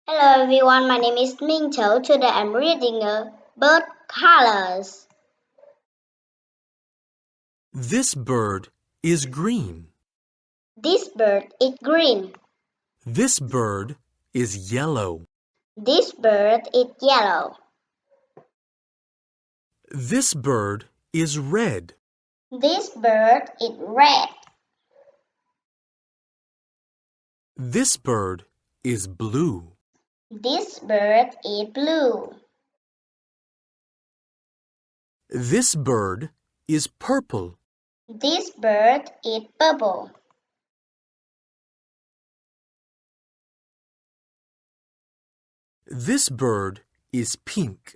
Hello everyone, my name is Minh Châu. Today I'm reading Bird Colors. This bird is green. This bird is green. This bird is yellow. This bird is yellow. This bird is red. This bird is red. This bird is blue. This bird is blue. This bird is purple. This bird is purple. This bird is pink.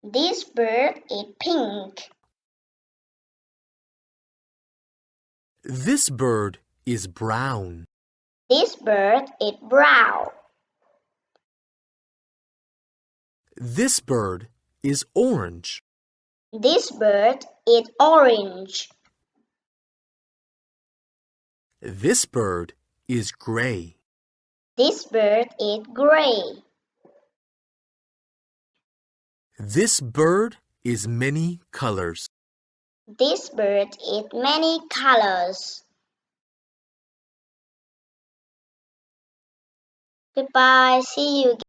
This bird is pink. This bird is brown. This bird is brown. This bird is orange. This bird is orange. This bird is gray. This bird is gray. This bird is many colors. This bird is many colors. Goodbye. See you again.